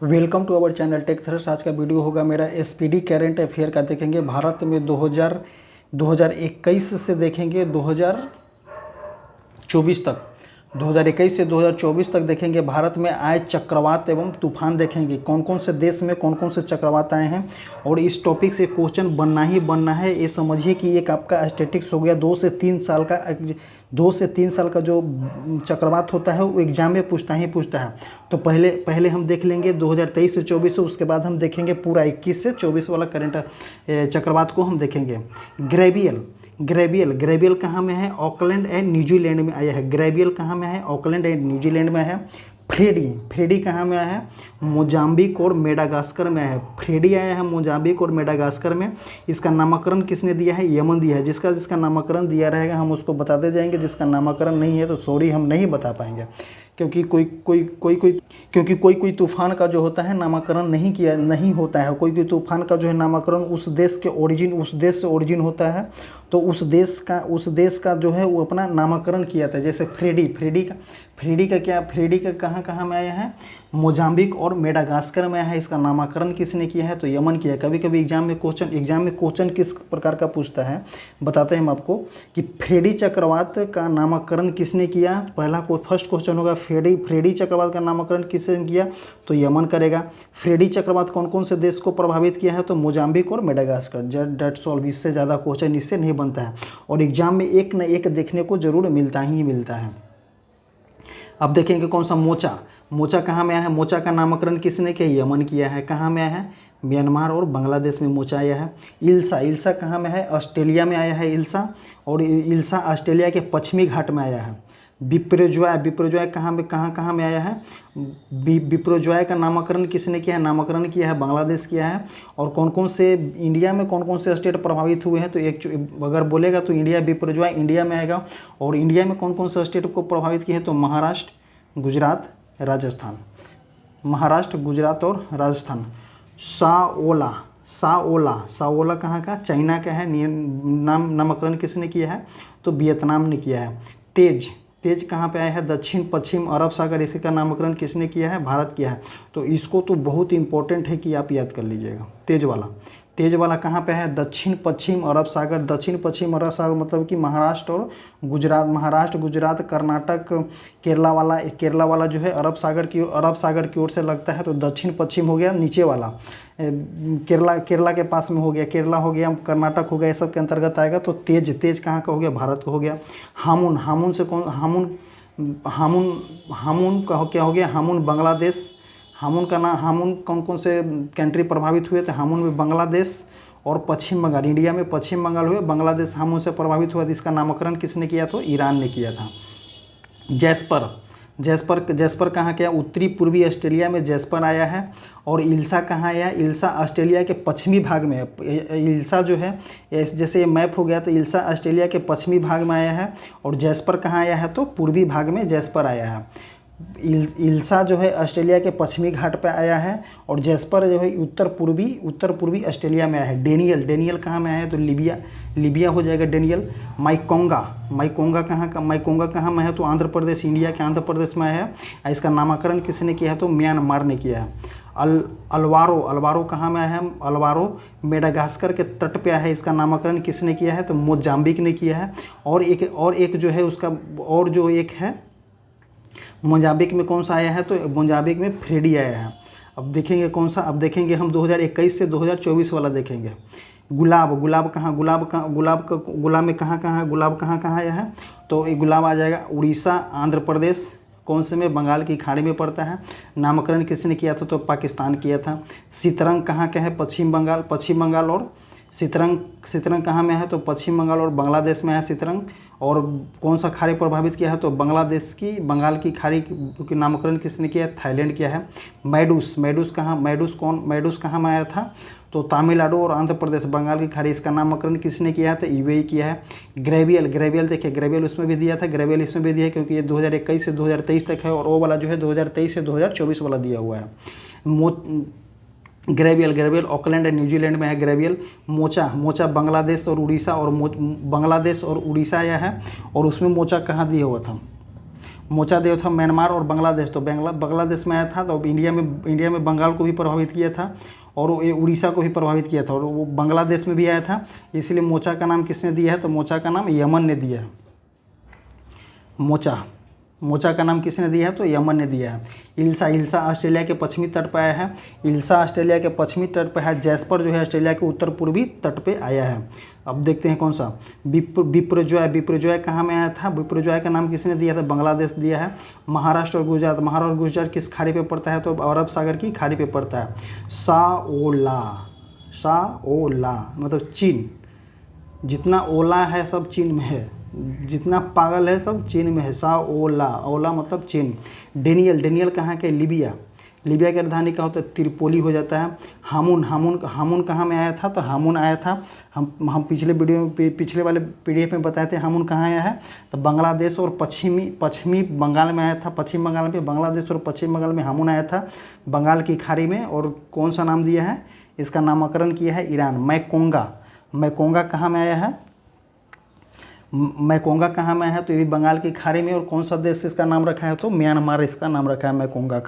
Welcome to our channel Tech Thrust. आज का video होगा मेरा एसपीडी करंट अफेयर का। देखेंगे भारत में 2021 से देखेंगे 2024 तक, 2021 से 2024 तक देखेंगे भारत में आए चक्रवात एवं तूफान। देखेंगे कौन कौन से देश में कौन कौन से चक्रवात आए हैं और इस टॉपिक से क्वेश्चन बनना ही बनना है। ये समझिए कि एक आपका स्टैटिस्टिक्स हो गया 2 से 3 साल का। 2 से 3 साल का जो चक्रवात होता है वो एग्जाम में पूछता है। तो पहले हम देख लेंगे 2023 से 24 से, उसके बाद हम देखेंगे पूरा 21 से 24 वाला करंट चक्रवात को हम देखेंगे। ग्रेवियल कहाँ में है? ऑकलैंड एंड न्यूजीलैंड में आया है। ग्रेवियल कहाँ में है? ऑकलैंड एंड न्यूजीलैंड में है। फ्रेडी कहाँ में आया है? मोजाम्बिक और मेडागास्कर में आया है। फ्रेडी आया है मोजाम्बिक और मेडागास्कर में। इसका नामकरण किसने दिया है? यमन दिया है। जिसका नामकरण दिया रहेगा हम उसको बताते जाएंगे। जिसका नामकरण नहीं है तो सॉरी, हम नहीं बता पाएंगे, क्योंकि कोई तूफान का जो होता है नामकरण नहीं होता है। कोई तूफान का जो है नामकरण उस देश से ओरिजिन होता है, तो उस देश का जो है वो अपना नामकरण किया था। जैसे फ्रेडी का कहाँ में आया है? मोजाम्बिक और मेडागास्कर में आया है। इसका नामकरण किसने किया है? तो यमन किया है। कभी एग्जाम में क्वेश्चन किस प्रकार का पूछता है बताते हैं हम आपको कि फ्रेडी चक्रवात का नामकरण किसने किया। फर्स्ट क्वेश्चन होगा फ्रेडी चक्रवात का नामकरण किसने किया? तो यमन करेगा। फ्रेडी चक्रवात कौन कौन से देश को प्रभावित किया है? तो मोजाम्बिक और मेडागास्कर। That's all. इससे ज़्यादा क्वेश्चन इससे नहीं बनता है और एग्जाम में एक न एक देखने को जरूर मिलता है। अब देखेंगे कौन सा मोचा कहाँ में आया है? मोचा का नामकरण किसने किया? यमन किया है। कहाँ में आया है? म्यांमार और बांग्लादेश में मोचा आया है। इल्सा कहाँ में है? ऑस्ट्रेलिया में आया है इल्सा, और इल्सा ऑस्ट्रेलिया के पश्चिमी घाट में आया है। बिप्रोजॉय कहाँ में आया है? बिप्रोजॉय का नामकरण किसने किया है? नामकरण किया है बांग्लादेश किया है। और इंडिया में कौन कौन से स्टेट प्रभावित हुए हैं? तो अगर बोलेगा तो इंडिया, बिप्रोजॉय इंडिया में आएगा। और इंडिया में कौन कौन से स्टेट को प्रभावित किया है? तो महाराष्ट्र, गुजरात, राजस्थान। महाराष्ट्र, गुजरात और राजस्थान। साओला कहाँ का? चाइना का है। नामकरण किसने किया है? तो वियतनाम ने किया है। तेज कहाँ पे आया है? दक्षिण पश्चिम अरब सागर। इसका नामकरण किसने किया है? भारत किया है। तो इसको तो बहुत इंपॉर्टेंट है कि आप याद कर लीजिएगा। तेज वाला कहाँ पे है? दक्षिण पश्चिम अरब सागर। दक्षिण पश्चिम अरब सागर मतलब कि महाराष्ट्र और गुजरात। महाराष्ट्र, गुजरात, कर्नाटक, केरला वाला जो है अरब सागर की ओर से लगता है। तो दक्षिण पश्चिम हो गया नीचे वाला, केरला के पास में हो गया। केरला हो गया, कर्नाटक हो गया, ये सब के अंतर्गत आएगा। तो तेज कहाँ का हो गया? भारत का हो गया। हामुन का क्या हो गया? हामुन बांग्लादेश। हामुन कौन कौन से कंट्री प्रभावित हुए थे? हामुन में बांग्लादेश और पश्चिम बंगाल। इंडिया में पश्चिम बंगाल हुए, बांग्लादेश हामुन से प्रभावित हुआ। तो इसका नामकरण किसने किया? तो ईरान ने किया था। जैस्पर कहाँ क्या? उत्तरी पूर्वी ऑस्ट्रेलिया में जैस्पर आया है। और इल्सा कहाँ आया? इल्सा ऑस्ट्रेलिया के पश्चिमी भाग में है। इल्सा जो है जैसे ये मैप हो गया, तो इल्सा ऑस्ट्रेलिया के पश्चिमी भाग में आया है। और जैस्पर कहाँ आया है? तो पूर्वी भाग में जैस्पर आया है। इल्सा जो है ऑस्ट्रेलिया के पश्चिमी घाट पे आया है। और जैस्पर जो है उत्तर पूर्वी ऑस्ट्रेलिया में आया है। डेनियल कहाँ में आया है? तो लिबिया हो जाएगा डेनियल। माइकोंगा कहाँ में है? तो आंध्र प्रदेश, इंडिया के आंध्र प्रदेश में आया है। इसका नामकरण किसने किया है? तो म्यांमार ने किया है। अल्वारो कहाँ में है? अल्वारो मेडागास्कर के तट पे है। इसका नामकरण किसने किया है? तो मोजाम्बिक ने किया है। और एक जो है उसका और जो एक है मोजाम्बिक में कौन सा आया है? तो मोजाम्बिक में फ्रेडी आया है। अब देखेंगे कौन सा। अब देखेंगे हम 2021 से 2024 वाला देखेंगे। गुलाब में कहाँ आया है? तो ये गुलाब आ जाएगा उड़ीसा, आंध्र प्रदेश, कौन से में? बंगाल की खाड़ी में पड़ता है। नामकरण किसने किया था? तो पाकिस्तान किया था। सीतरंग कहाँ का है? पश्चिम बंगाल और सीतरंग कहाँ में है? तो पश्चिम बंगाल और बांग्लादेश में है सीतरंग। और कौन सा खाड़ी प्रभावित किया है? तो बंगाल की खाड़ी के नामकरण किसने किया है? थाईलैंड किया है। मैडूस कहाँ में आया था? तो तमिलनाडु और आंध्र प्रदेश, बंगाल की खाड़ी। इसका नामकरण किसने किया है? तो यूएई किया है। ग्रेवियल देखिए, ग्रेवियल उसमें भी दिया था, ग्रेवियल इसमें भी दिया है, क्योंकि ये 2021 से 2023 तक है। और वो वाला जो है 2023 से 2024 वाला दिया हुआ है। ग्रेवियल ऑकलैंड एंड न्यूजीलैंड में है ग्रेवियल। मोचा बांग्लादेश और उड़ीसा, और बांग्लादेश और उड़ीसा आया है। और उसमें मोचा कहाँ दिया हुआ था? मोचा देव था म्यांमार और बांग्लादेश, तो बांग्लादेश में आया था, तो इंडिया में बंगाल को भी प्रभावित किया था और ये उड़ीसा को भी प्रभावित किया था, और वो बांग्लादेश में भी आया था। इसलिए मोचा का नाम किसने दिया है, तो मोचा का नाम यमन ने दिया है। मोचा का नाम किसने दिया है, तो यमन ने दिया है। इल्सा ऑस्ट्रेलिया के पश्चिमी तट पर आया है। इल्सा ऑस्ट्रेलिया के पश्चिमी तट पर है। जैस्पर जो है ऑस्ट्रेलिया के उत्तर पूर्वी तट पे आया है। अब देखते हैं कौन सा। बिप्रजॉय कहाँ में आया था, बिप्रजॉय का नाम किसने दिया था, बांग्लादेश दिया है। महाराष्ट्र और गुजरात किस खाड़ी पे पड़ता है, तो अरब सागर की खाड़ी पे पड़ता है। साओला मतलब चीन, जितना ओला है सब चीन में है, जितना पागल है सब चीन में है। ओला मतलब चीन। डेनियल कहाँ के, लिबिया की राजधानी का होता है त्रिपोली हो जाता है। हामुन कहाँ में आया था, तो हामुन आया था, हम पिछले वाले पीडीएफ में बताए थे हामुन कहाँ आया है, तो बांग्लादेश और पश्चिमी बंगाल में आया था। पश्चिम बंगाल में, बांग्लादेश और पश्चिम बंगाल में हामुन आया था, बंगाल की खाड़ी में। और कौन सा नाम दिया है, इसका नामकरण किया है ईरान। मैकोंगा कहाँ में आया है, मैकोंगा कहाँ में है, तो ये भी बंगाल की खाड़ी में। और कौन सा देश इसका नाम रखा है, तो म्यांमार इसका नाम रखा है मैकोंगा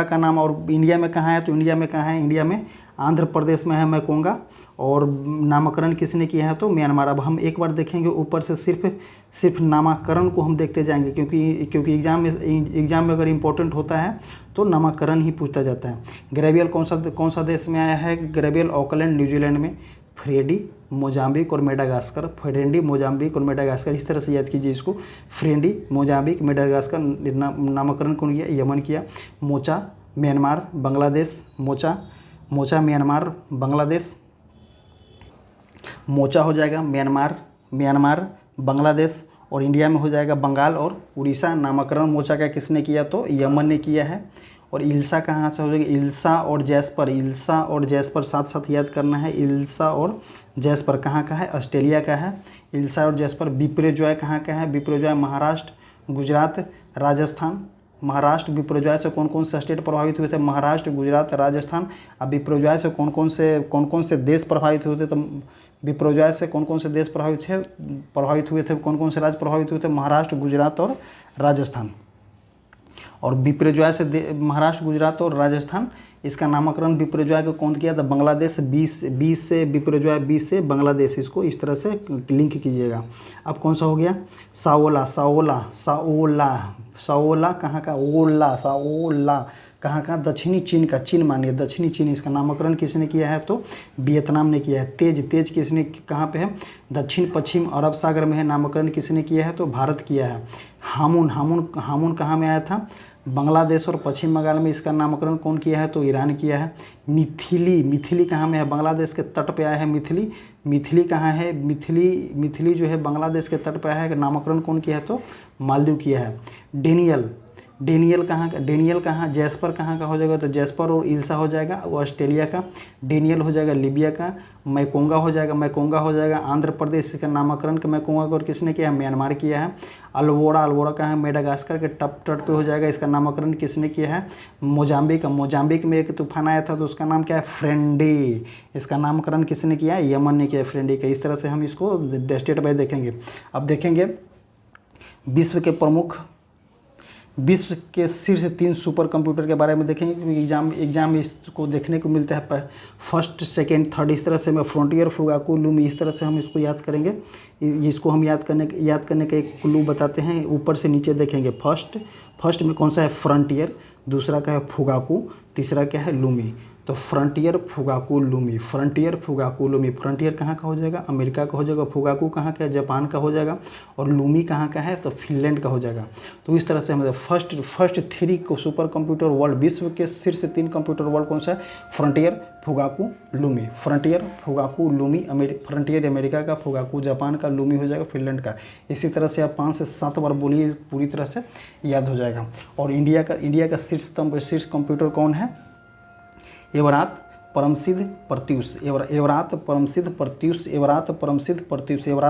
का नाम। और इंडिया में कहाँ है, तो इंडिया में आंध्र प्रदेश में है मैकोंगा, और नामकरण किसने किया है, तो म्यांमार। अब हम एक बार देखेंगे ऊपर से, सिर्फ नामकरण को हम देखते जाएंगे, क्योंकि एग्जाम में अगर इम्पोर्टेंट होता है तो नामकरण ही पूछा जाता है। ग्रेवियल कौन सा देश में आया है, ग्रेवियल ऑकलैंड न्यूजीलैंड में। फ्रेडी मोजाम्बिक और मेडागास्कर, इस तरह से याद कीजिए इसको। फ्रेंडी मोजाम्बिक मेडागास्कर, नामकरण कौन किया, यमन किया। Mocha Myanmar Bangladesh, mocha Myanmar Bangladesh, mocha हो जाएगा म्यांमार बांग्लादेश, और इंडिया में हो जाएगा बंगाल और उड़ीसा। नामकरण मोचा का किसने किया, तो यमन ने किया है। और इल्सा कहाँ से हो जाएगा, इल्सा और जैस्पर साथ साथ याद करना है। इल्सा और जैस्पर कहाँ का है, ऑस्ट्रेलिया का है। इल्सा और जैस्पर। बिप्रजॉय कहाँ का है, बिप्रजॉय महाराष्ट्र, गुजरात, राजस्थान। बिप्रजॉय से कौन से स्टेट प्रभावित हुए थे, महाराष्ट्र, गुजरात, राजस्थान। अब बिप्रजॉय से कौन से देश प्रभावित हुए थे, तो बिप्रजॉय से कौन से देश प्रभावित हुए थे, कौन से राज्य प्रभावित हुए थे, महाराष्ट्र, गुजरात और राजस्थान। और बिप्रजॉय से महाराष्ट्र, गुजरात और राजस्थान, इसका नामकरण बिप्रजॉय को कौन किया था, बांग्लादेश। 20 से बिप्रजॉय, 20 से बांग्लादेश, इसको इस तरह से लिंक कीजिएगा। अब कौन सा हो गया, साओला कहाँ का, साओला कहाँ का, दक्षिणी चीन का, चीन मानिए दक्षिणी चीन। इसका नामकरण किसने किया है, तो वियतनाम ने किया है। तेज किसने कहाँ पे है, दक्षिण पश्चिम अरब सागर में है। नामकरण किसने किया है, तो भारत किया है। हामुन कहाँ में आया था, बांग्लादेश और पश्चिम बंगाल में। इसका नामकरण कौन किया है, तो ईरान किया है। मिथिली कहाँ में है, बांग्लादेश के तट पे आया है। मिथिली कहाँ है, मिथिली जो है बांग्लादेश के तट पे आया है। नामकरण कौन किया है, तो मालदीव किया है। डेनियल कहाँ, जैस्पर कहाँ का हो जाएगा, तो जैस्पर और इल्सा हो जाएगा, वो ऑस्ट्रेलिया का। डेनियल हो जाएगा लिबिया का। मैकोंगा हो जाएगा आंध्र प्रदेश का। नामकरण का मैकोंगा को किसने किया है, म्यांमार किया है। अल्वोड़ा कहाँ है, मेडागास्कर के तट पे हो जाएगा। इसका नामकरण किसने किया है, मोजाम्बिक में एक तूफान आया था, तो उसका नाम क्या है, फ्रेंडी। इसका नामकरण किसने किया है, यमन ने किया फ्रेंडी का। इस तरह से हम इसको स्टेट बाय देखेंगे। अब देखेंगे विश्व के शीर्ष 3 सुपर कंप्यूटर के बारे में देखेंगे, क्योंकि एग्जाम में इसको देखने को मिलता है। फर्स्ट, सेकंड, थर्ड, इस तरह से मैं फ्रंटियर, फुगाकू, लूमी, इस तरह से हम इसको याद करेंगे। इसको हम याद करने का एक क्लू बताते हैं। ऊपर से नीचे देखेंगे। फर्स्ट में कौन सा है, फ्रंटियर। दूसरा का है फुगाकू। तीसरा क्या है, लूमी। तो फ्रंटियर, फुगाकू, लूमी। फ्रंटियर कहाँ का हो जाएगा, अमेरिका का हो जाएगा। फुगाकू कहाँ का है, जापान का हो जाएगा। और लूमी कहाँ का है, तो फिनलैंड का हो जाएगा। तो इस तरह से हम फर्स्ट 3 को सुपर कंप्यूटर वर्ल्ड, विश्व के शीर्ष 3 कंप्यूटर वर्ल्ड कौन सा है, frontier, Fugaku, Lumi. Frontier America का, फुगाकू जापान का, लूमी हो जाएगा फिनलैंड का। इसी तरह से आप 5 से 7 बार बोलिए, पूरी तरह से याद हो जाएगा। और इंडिया का शीर्ष कंप्यूटर कौन है, एवरात परमसिद्ध प्रत्यूष।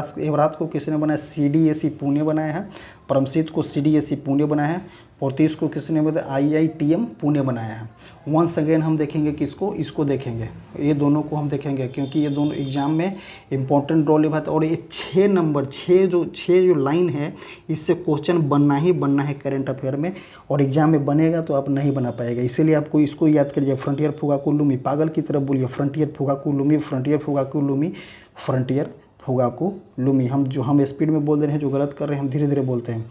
एवरात को किसने बनाया, CDSE पुणे बनाया है। परमसिद्ध को CDSE पुणे बनाया है, पोर्तुगीज़ को किसने बताया, IITM पुणे बनाया है। वंस अगेन हम देखेंगे किसको, इसको देखेंगे, ये दोनों को हम देखेंगे क्योंकि ये दोनों एग्जाम में इंपॉर्टेंट रोल निभाते हैं। और ये 6 जो लाइन है इससे क्वेश्चन बनना ही बनना है करेंट अफेयर में, और एग्जाम में बनेगा तो आप नहीं बना पाएगा। इसीलिए आपको इसको याद करिए, फ्रंटियर फुगाकू लुमी, पागल की तरफ बोलिए, frontier Fugaku Lumii, frontier Fugaku Lumii, frontier Fugaku Lumii. हम स्पीड में बोल रहे हैं, जो गलत कर रहे हैं हम धीरे धीरे बोलते हैं।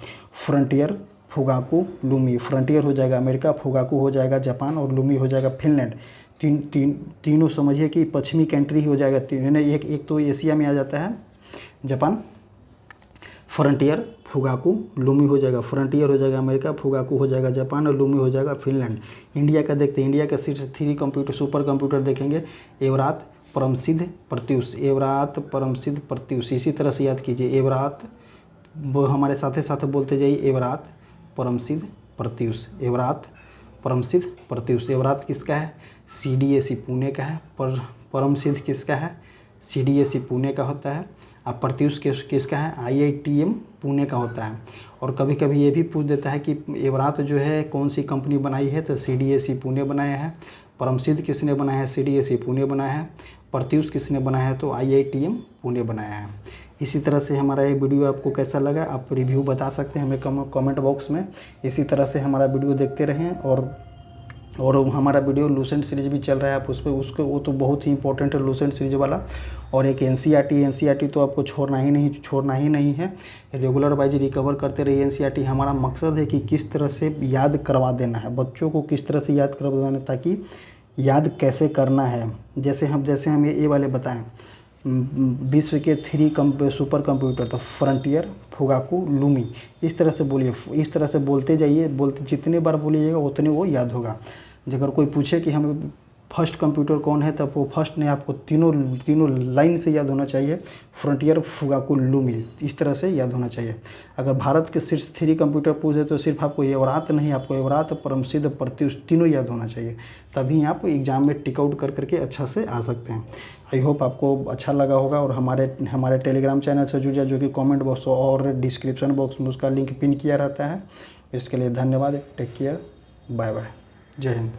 फ्रंटियर फुगाकू लुमी, फ्रंटियर हो जाएगा अमेरिका, फुगाकू हो जाएगा जापान और लुमी हो जाएगा फिनलैंड। तीनों समझिए कि पश्चिमी कंट्री ही हो जाएगा। एक तो एशिया में आ जाता है जापान, फ्रंटियर फुगाकू लुमी हो जाएगा, फ्रंटियर हो जाएगा अमेरिका, फुगाकू हो जाएगा जापान और लुमी हो जाएगा फिनलैंड। इंडिया का देखते हैं, इंडिया का शीर्ष 3 कंप्यूटर सुपर कंप्यूटर देखेंगे, एवरात, परमसिद्ध, प्रत्यूष, एवरात, परमसिद्ध, प्रत्यूष। इसी तरह से याद कीजिए, एवरात, वो हमारे साथ साथ बोलते जाइए, एवरात, परमसिद्ध, प्रत्यूष, एवरात, परमसिद्ध, प्रत्यूष। एवरात किसका है, CDSE पुणे का है। परमसिद्ध किसका है, CDSE पुणे का होता है। अब प्रत्यूष किसका है, IITM पुणे का होता है। और कभी कभी ये भी पूछ देता है कि एवरात जो है कौन सी कंपनी बनाई है, तो CDSE पुणे बनाया है। परमसिद्ध किसने बनाया है, CDSE पुणे बनाया है। प्रत्यूष किसने बनाया है, तो IITM पुणे बनाया है। इसी तरह से हमारा ये वीडियो आपको कैसा लगा, आप रिव्यू बता सकते हैं हमें कमेंट बॉक्स में। इसी तरह से हमारा वीडियो देखते रहें। और हमारा वीडियो लूसेंट सीरीज भी चल रहा है, आप उस पर वो तो बहुत ही इंपॉर्टेंट है लूसेंट सीरीज वाला। और एक NCERT तो आपको छोड़ना ही नहीं है। रेगुलर वाइज रिकवर करते रहिए NCERT। हमारा मकसद है कि किस तरह से याद करवा देना है बच्चों को, किस तरह से याद करवा देना, ताकि याद कैसे करना है। जैसे हम ये वाले बताएं, विश्व के 3 सुपर कंप्यूटर, तो फ्रंटियर, फुगाकू, लुमी। इस तरह से बोलिए, इस तरह से बोलते जाइए, जितने बार बोलिएगा उतने वो याद होगा। अगर कोई पूछे कि हमें फर्स्ट कंप्यूटर कौन है, तब वो फर्स्ट ने आपको तीनों लाइन से याद होना चाहिए, फ्रंटियर, फुगाकू, लुमी, इस तरह से याद होना चाहिए। अगर भारत के शीर्ष 3 कंप्यूटर पूछे तो सिर्फ आपको एवरात नहीं, आपको एवरात, परमसिद्ध, प्रत्यूष तीनों याद होना चाहिए, तभी आप एग्जाम में टिक आउट करके अच्छा से आ सकते हैं। आई होप आपको अच्छा लगा होगा। और हमारे टेलीग्राम चैनल से जुड़िए, जो कि कमेंट बॉक्स और डिस्क्रिप्शन बॉक्स में उसका लिंक पिन किया रहता है। इसके लिए धन्यवाद। टेक केयर, बाय बाय, जय हिंद।